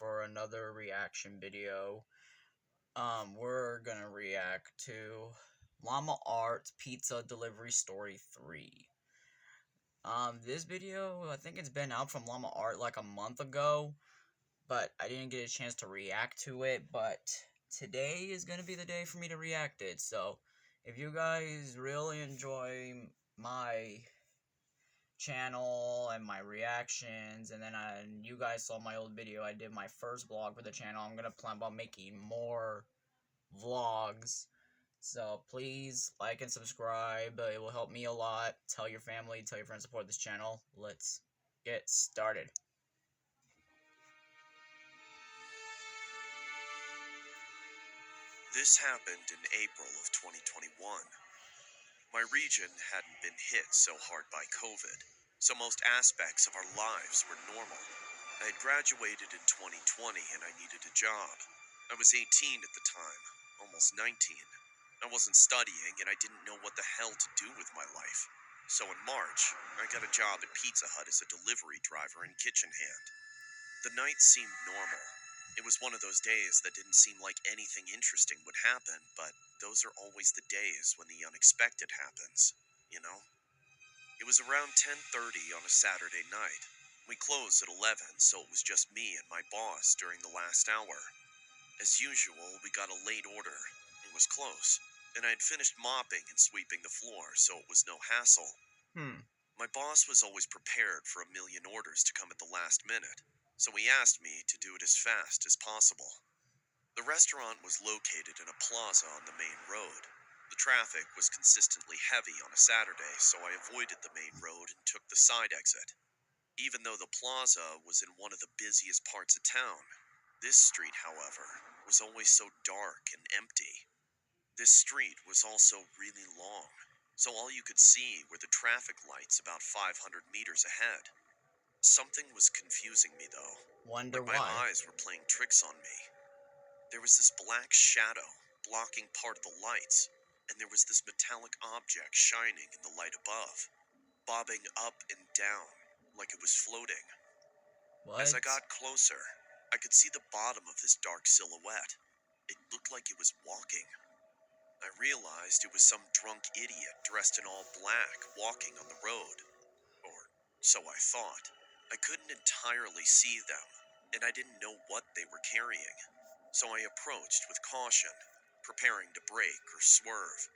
for another reaction video. We're gonna react to Llama Art's Pizza Delivery Story 3. This video, I think it's been out from Llama Art like a month ago, but I didn't get a chance to react to it, but today is gonna be the day for me to react it, so if you guys really enjoy my channel and my reactions, and then you guys saw my old video. I did my first vlog for the channel. I'm gonna plan on making more vlogs, so please like and subscribe. It will help me a lot. Tell your family, tell your friends, support this channel. Let's get started. This happened in April of 2021. My region hadn't been hit so hard by COVID, so most aspects of our lives were normal. I had graduated in 2020 and I needed a job. I was 18 at the time, almost 19. I wasn't studying and I didn't know what the hell to do with my life. So in March, I got a job at Pizza Hut as a delivery driver and kitchen hand. The night seemed normal. It was one of those days that didn't seem like anything interesting would happen, but those are always the days when the unexpected happens, you know? It was around 10:30 on a Saturday night. We closed at 11, so it was just me and my boss during the last hour. As usual, we got a late order. It was close, and I had finished mopping and sweeping the floor, so it was no hassle. My boss was always prepared for a million orders to come at the last minute, so he asked me to do it as fast as possible. The restaurant was located in a plaza on the main road. The traffic was consistently heavy on a Saturday, so I avoided the main road and took the side exit. Even though the plaza was in one of the busiest parts of town, this street, however, was always so dark and empty. This street was also really long, so all you could see were the traffic lights about 500 meters ahead. Something was confusing me, though. Wonder Like my why. eyes were playing tricks on me. There was this black shadow blocking part of the lights, and there was this metallic object shining in the light above, bobbing up and down like it was floating. As I What? got closer, I could see the bottom of this dark silhouette. It looked like it was walking. I realized it was some drunk idiot dressed in all black walking on the road. Or so I thought. I couldn't entirely see them, and I didn't know what they were carrying. So I approached with caution, preparing to brake or swerve.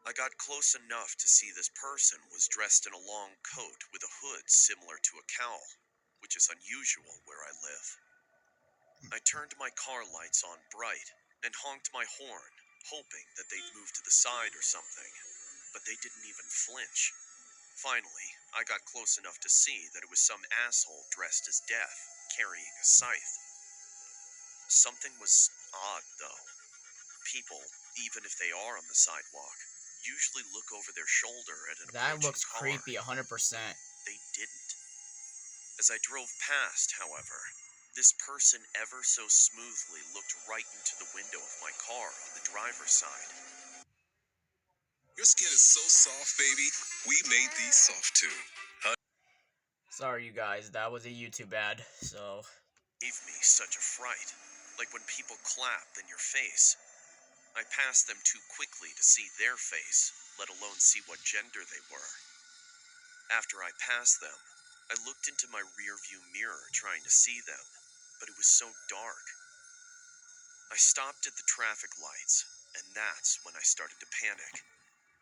I got close enough to see this person was dressed in a long coat with a hood similar to a cowl, which is unusual where I live. I turned my car lights on bright and honked my horn, hoping that they'd move to the side or something, but they didn't even flinch. Finally, I got close enough to see that it was some asshole dressed as Death, carrying a scythe. Something was odd, though. People, even if they are on the sidewalk, usually look over their shoulder at an That approaching looks car. creepy 100%. They didn't. As I drove past, however, this person ever so smoothly looked right into the window of my car on the driver's side. Your skin is so soft, baby. We made these soft too. Sorry, you guys. That was a YouTube ad, so... Gave me such a fright, like when people clap in your face. I passed them too quickly to see their face, let alone see what gender they were. After I passed them, I looked into my rearview mirror trying to see them, but it was so dark. I stopped at the traffic lights, and that's when I started to panic.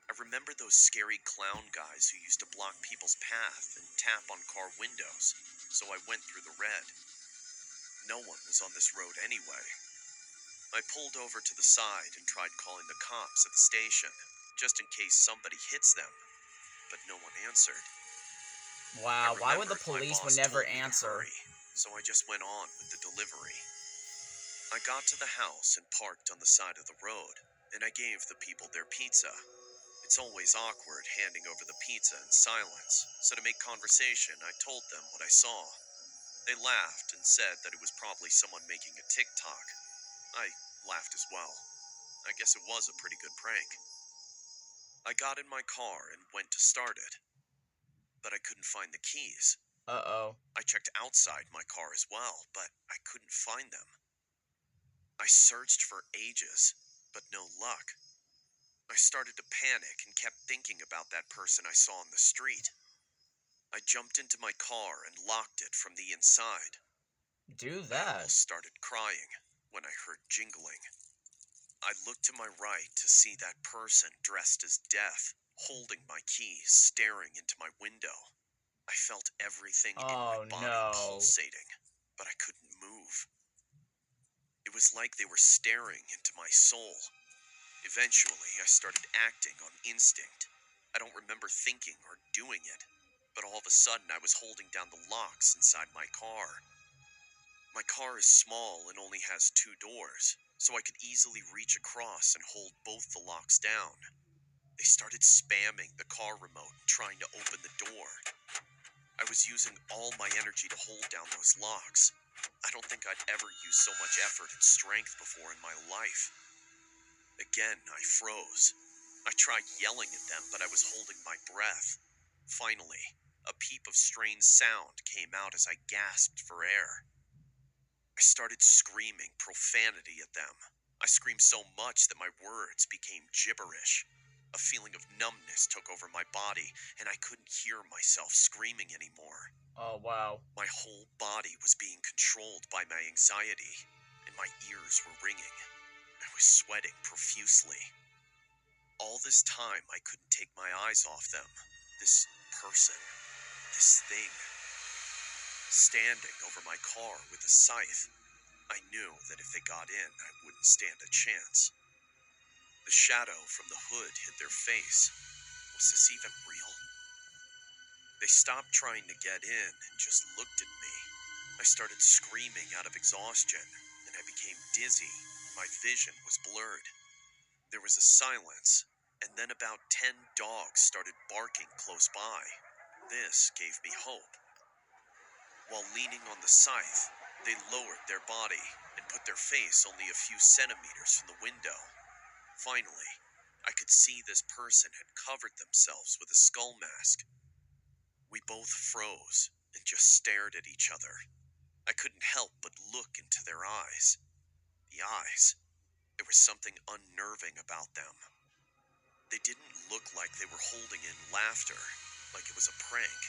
I remember those scary clown guys who used to block people's path and tap on car windows, so I went through the red. No one was on this road anyway. I pulled over to the side and tried calling the cops at the station, just in case somebody hits them, but no one answered. Wow, why would the My police boss never told me to answer? hurry, so I just went on with the delivery. I got to the house and parked on the side of the road, and I gave the people their pizza. It's always awkward handing over the pizza in silence, so to make conversation, I told them what I saw. They laughed and said that it was probably someone making a TikTok. I laughed as well. I guess it was a pretty good prank. I got in my car and went to start it, but I couldn't find the keys. Uh-oh. I checked outside my car as well, but I couldn't find them. I searched for ages, but no luck. I started to panic and kept thinking about that person I saw on the street. I jumped into my car and locked it from the inside. Do I that. almost started crying when I heard jingling. I looked to my right to see that person dressed as death, holding my keys, staring into my window. I felt everything in my Oh, body no. pulsating, but I couldn't move. It was like they were staring into my soul. Eventually, I started acting on instinct. I don't remember thinking or doing it, but all of a sudden I was holding down the locks inside my car. My car is small and only has 2 doors, so I could easily reach across and hold both the locks down. They started spamming the car remote and trying to open the door. I was using all my energy to hold down those locks. I don't think I'd ever used so much effort and strength before in my life. Again, I froze. I tried yelling at them, but I was holding my breath. Finally, a peep of strange sound came out as I gasped for air. I started screaming profanity at them. I screamed so much that my words became gibberish. A feeling of numbness took over my body, and I couldn't hear myself screaming anymore. Oh, wow. My whole body was being controlled by my anxiety, and my ears were ringing. I was sweating profusely. All this time, I couldn't take my eyes off them. This person, this thing, standing over my car with a scythe. I knew that if they got in, I wouldn't stand a chance. The shadow from the hood hid their face. Was this even real? They stopped trying to get in and just looked at me. I started screaming out of exhaustion, and I became dizzy. My vision was blurred. There was a silence, and then about 10 dogs started barking close by. This gave me hope. While leaning on the scythe, they lowered their body and put their face only a few centimeters from the window. Finally, I could see this person had covered themselves with a skull mask. We both froze and just stared at each other. I couldn't help but look into their eyes. The eyes. There was something unnerving about them. They didn't look like they were holding in laughter, like it was a prank.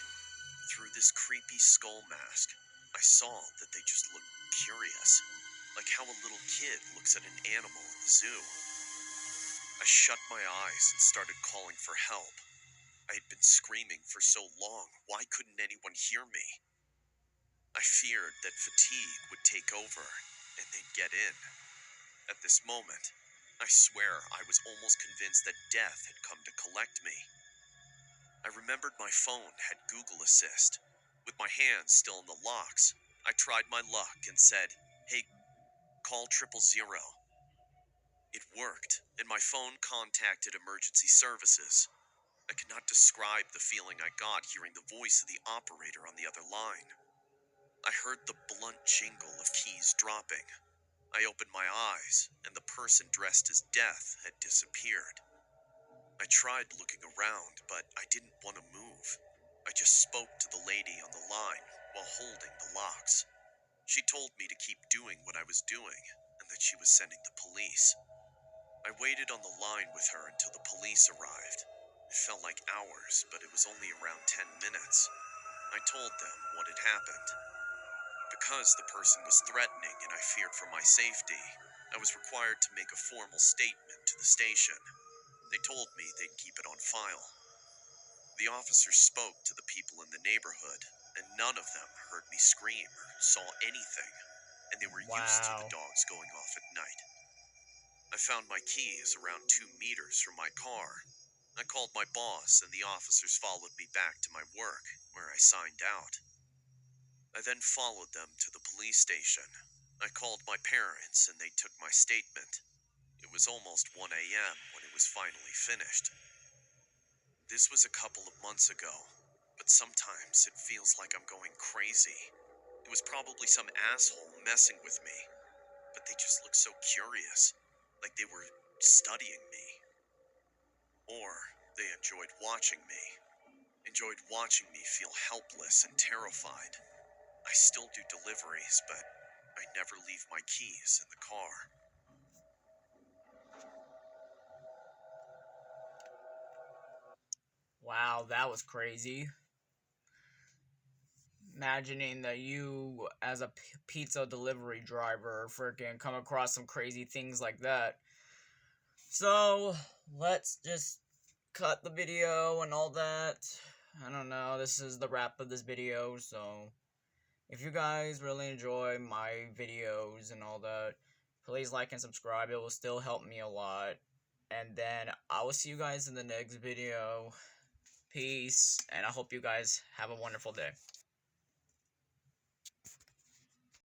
Through this creepy skull mask, I saw that they just looked curious, like how a little kid looks at an animal in the zoo. I shut my eyes and started calling for help. I had been screaming for so long, why couldn't anyone hear me? I feared that fatigue would take over and they'd get in. At this moment, I swear I was almost convinced that death had come to collect me. I remembered my phone had Google Assist. With my hands still in the locks, I tried my luck and said, "Hey, call 000." It worked, and my phone contacted emergency services. I could not describe the feeling I got hearing the voice of the operator on the other line. I heard the blunt jingle of keys dropping. I opened my eyes, and the person dressed as death had disappeared. I tried looking around, but I didn't want to move. I just spoke to the lady on the line while holding the locks. She told me to keep doing what I was doing, and that she was sending the police. I waited on the line with her until the police arrived. It felt like hours, but it was only around 10 minutes. I told them what had happened. Because the person was threatening and I feared for my safety, I was required to make a formal statement to the station. They told me they'd keep it on file. The officers spoke to the people in the neighborhood, and none of them heard me scream or saw anything, and they were used to the Wow. dogs going off at night. I found my keys around 2 meters from my car. I called my boss, and the officers followed me back to my work, where I signed out. I then followed them to the police station. I called my parents, and they took my statement. It was almost 1 a.m. when it was finally finished. This was a couple of months ago, but sometimes it feels like I'm going crazy. It was probably some asshole messing with me, but they just looked so curious, like they were studying me. Or they enjoyed watching me. And enjoyed watching me feel helpless and terrified. I still do deliveries, but I never leave my keys in the car. Wow, that was crazy. Imagining that you, as a pizza delivery driver, freaking come across some crazy things like that. So, let's just cut the video and all that. I don't know, this is the wrap of this video, so if you guys really enjoy my videos and all that, please like and subscribe. It will still help me a lot. And then I will see you guys in the next video. Peace, and I hope you guys have a wonderful day.